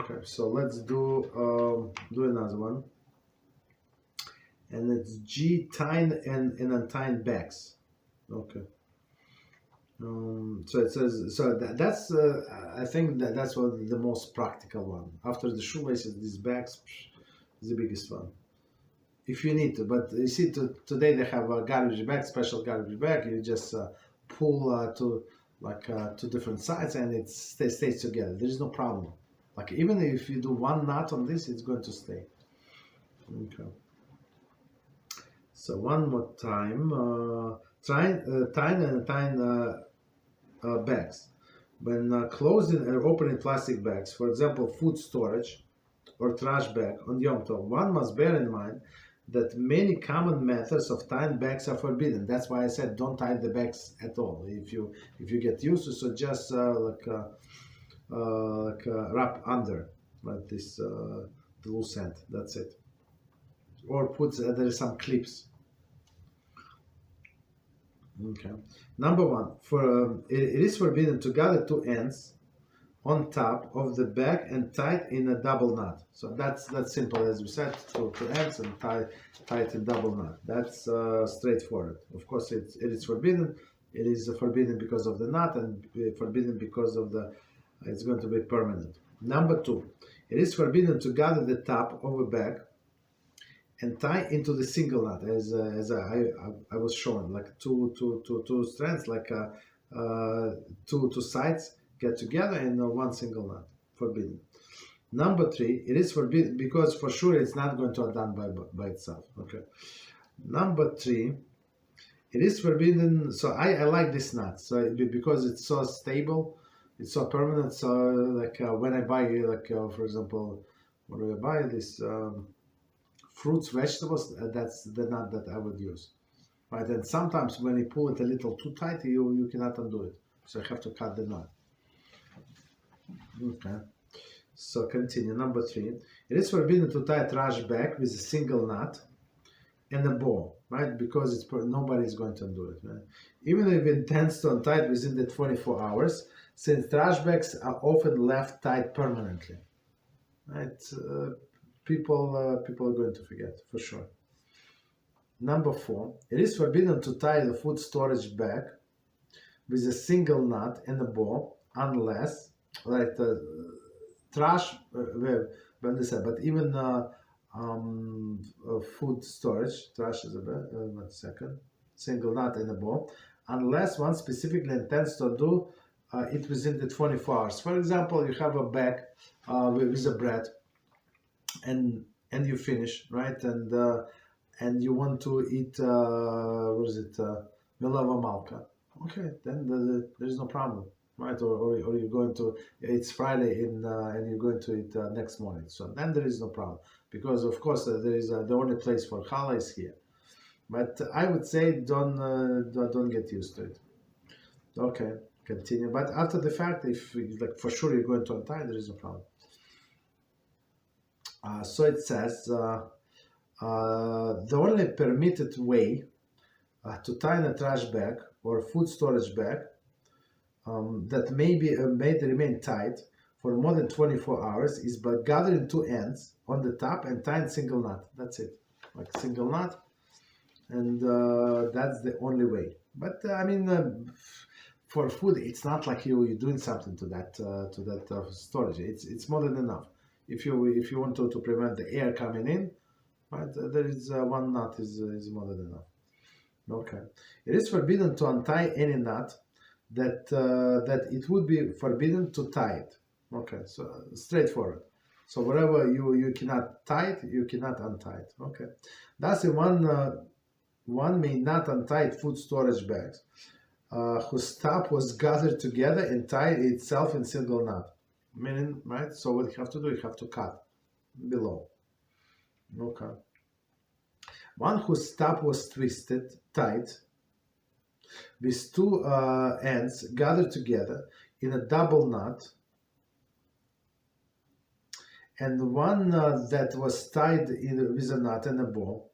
Okay, so let's do another one, and it's G tying and untying bags. Okay. So it says, so that's I think that's what the most practical one. After the shoelaces, these bags is the biggest one. If you need to, but you see, today they have a garbage bag, special garbage bag. You just pull to two different sides, and it stays together. There is no problem. Like even if you do one knot on this, it's going to stay. Okay. So one more time, tying and untying bags. When closing or opening plastic bags, for example, food storage or trash bag on Yom Tov, one must bear in mind that many common methods of tying bags are forbidden. That's why I said don't tie the bags at all. If you get used to, so just wrap under like this the loose end. That's it. Or put there is some clips. Okay. Number one, it is forbidden to gather two ends on top of the bag and tie it in a double knot. So that's simple, as we said, two ends and tie it in double knot. That's straightforward. Of course, it is forbidden. It is forbidden because of the knot, and forbidden because of it's going to be permanent. Number two, it is forbidden to gather the top of a bag and tie into the single knot, as I was showing, like two strands, like two sides get together in one single knot. Forbidden. Number three, it is forbidden because for sure it's not going to be done by itself. Okay. Number three, it is forbidden. So I like this knot, so because it's so stable, it's so permanent. So like when I buy, for example, what do I buy? This fruits, vegetables. That's the knot that I would use. Right, and sometimes when you pull it a little too tight, you cannot undo it. So you have to cut the knot. Okay, so continue. Number three, it is forbidden to tie a trash bag with a single knot and a bow, right? Because nobody is going to undo it. Right? Even if it intends to untie it within the 24 hours, since trash bags are often left tied permanently, right? People are going to forget for sure. Number four, it is forbidden to tie the food storage bag with a single knot and a bow unless, like trash, but even food storage, trash is a bit, one second, single knot and a bow, unless one specifically intends to do it within the 24 hours. For example, you have a bag with a bread, and you finish, right, and you want to eat what is it, lulav malka. Okay, then there is no problem, right? Or you're going to, it's Friday and you're going to eat next morning. So then there is no problem, because of course there is the only place for challah is here. But I would say don't get used to it. Okay, continue. But after the fact, if like for sure you're going to untie, there is no problem. So it says the only permitted way to tie in a trash bag or food storage bag that may remain tight for more than 24 hours is by gathering two ends on the top and tying single knot. That's it, like single knot, and that's the only way. But I mean, for food, it's not like you're doing something to that storage. It's more than enough. If you want to prevent the air coming in, right? There is one knot is more than enough. Okay, it is forbidden to untie any knot that it would be forbidden to tie it. Okay, so straightforward. So whatever you cannot tie it, you cannot untie it. Okay, that's the one may not untie food storage bags whose top was gathered together and tied itself in single knot. Meaning, right? So what you have to do, you have to cut below. Okay. One whose top was twisted tight with two ends gathered together in a double knot, and one that was tied with a knot and a bow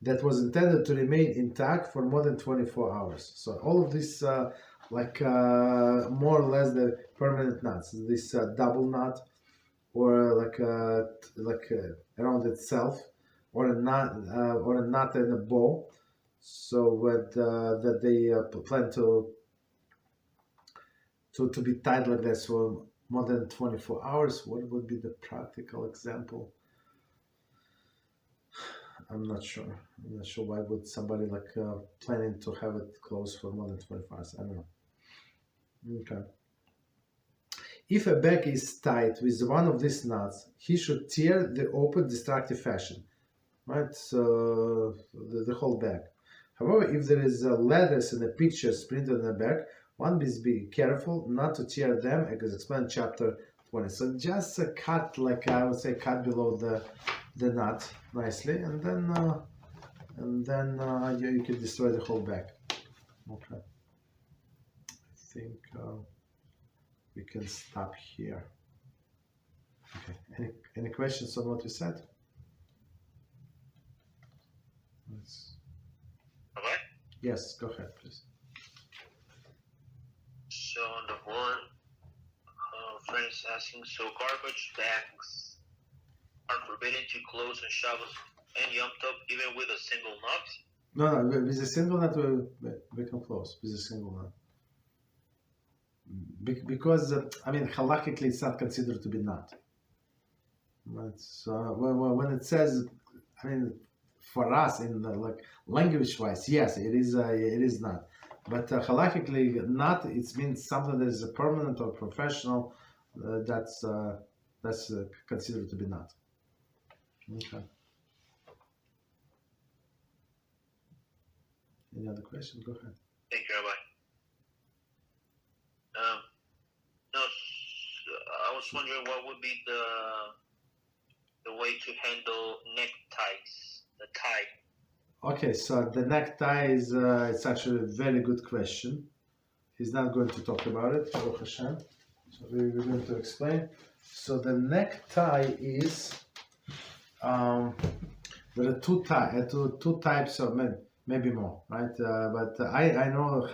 that was intended to remain intact for more than 24 hours. So all of this more or less the permanent knots, this double knot or around itself, or a knot in a bow. So that they plan to be tied like this for more than 24 hours. What would be the practical example? I'm not sure. Why would somebody planning to have it closed for more than 24 hours? I don't know. Okay. If a bag is tied with one of these knots, he should tear the open destructive fashion, right? So the whole bag. However, if there is letters and a picture printed on the bag, one must be careful not to tear them, as explained in chapter 20. So just cut, I would say, cut below the knot nicely, and then you can destroy the whole bag. Okay. I think we can stop here. Okay. Any questions on what we said? Okay. Yes, go ahead, please. So on the board, friend is asking, so garbage bags are forbidden to close on Shabbos and Yom Tov even with a single knot? No, with a single knot we can close with a single knot. Because halakhically it's not considered to be knot. But when it says, for us in language-wise, yes, it is not. But halakhically, knot, it means something that is a permanent or professional. That's considered to be knot. Okay. Any other questions? Go ahead. Thank you, Rabbi. No, I was wondering what would be the way to handle neckties, the tie. Okay, so the necktie is it's actually a very good question. He's not going to talk about it, Baruch HaShem. So we're going to explain. So the necktie is there are two types of maybe more, right? But I know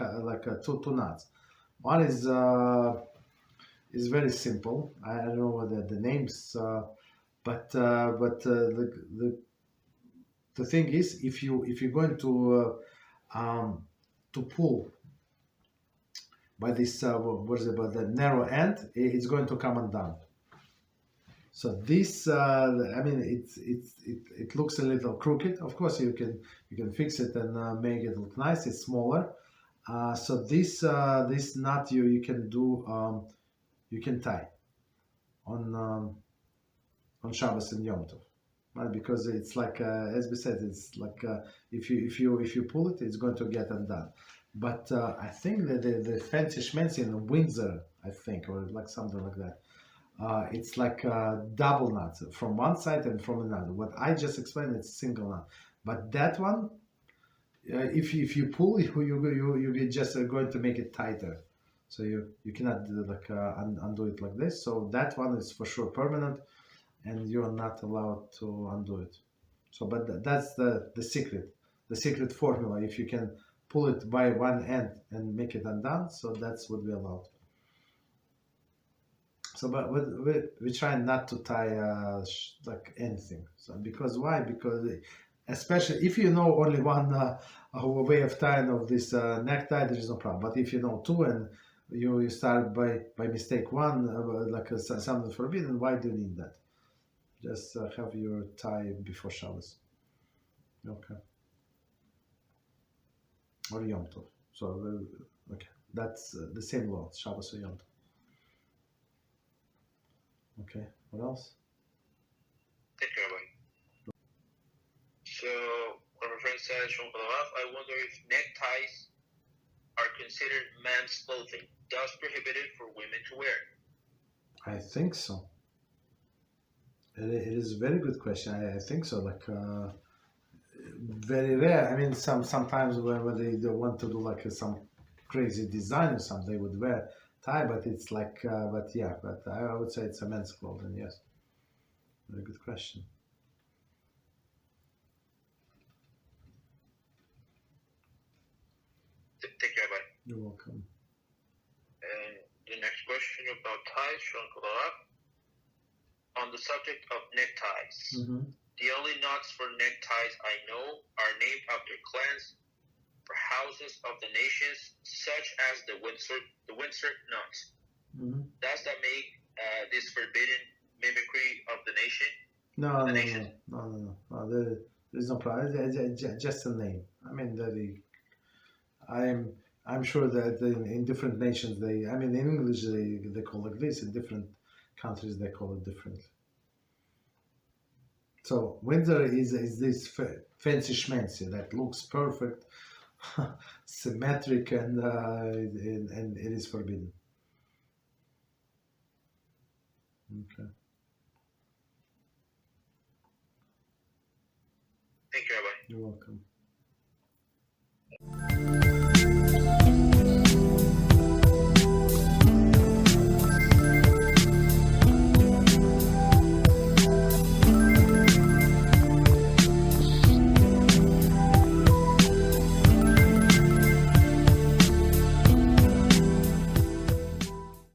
two knots. One is very simple. I don't know what the names, but the thing is, if you're going to pull by this what is it, about the narrow end, it's going to come undone. So this, it looks a little crooked. Of course, you can fix it and make it look nice. It's smaller. So this knot you can do, you can tie on Shabbos and Yom Tov, right? Because it's as we said, it's if you pull it, it's going to get undone. But I think that the fancy schmancy in Windsor, I think, or something like that. It's double knot from one side and from another. What I just explained, it's single knot. But that one, if you pull, you're just going to make it tighter. So you cannot undo it like this. So that one is for sure permanent, and you are not allowed to undo it. So, but that's the secret formula. If you can pull it by one end and make it undone, so that's what we allowed. So, but we try not to tie anything. So, because why? Because especially if you know only one way of tying of this necktie, there is no problem. But if you know two and you start by mistake one, something forbidden, why do you need that? Just have your tie before Shabbos. Okay. Or Yom Tov. So, okay, that's the same law, Shabbos or Yom Tov. Okay, what else? Thank you, Rabbi. So, our friend says, I wonder if neckties are considered man's clothing, thus prohibited for women to wear. I think so. It is a very good question. I think so. Very rare. Sometimes when they want to do some crazy design or something, they would wear tie, but it's but I would say it's a men's clothing. Yes, very good question. Thank you, Rabbi. You're welcome. And the next question about ties from Torah. on the subject of neckties. Mm-hmm. The only knots for neckties I know are named after clans or houses of the nations, such as the Windsor knots. Mm-hmm. Does that make this forbidden mimicry of the nation? No. There is no problem. It's just a name. I mean, I'm sure that in different nations in English they call it this. In different countries they call it differently. So Windsor is this fancy schmancy that looks perfect, symmetric, and it is forbidden. Okay. Thank you, Rabbi. You're welcome.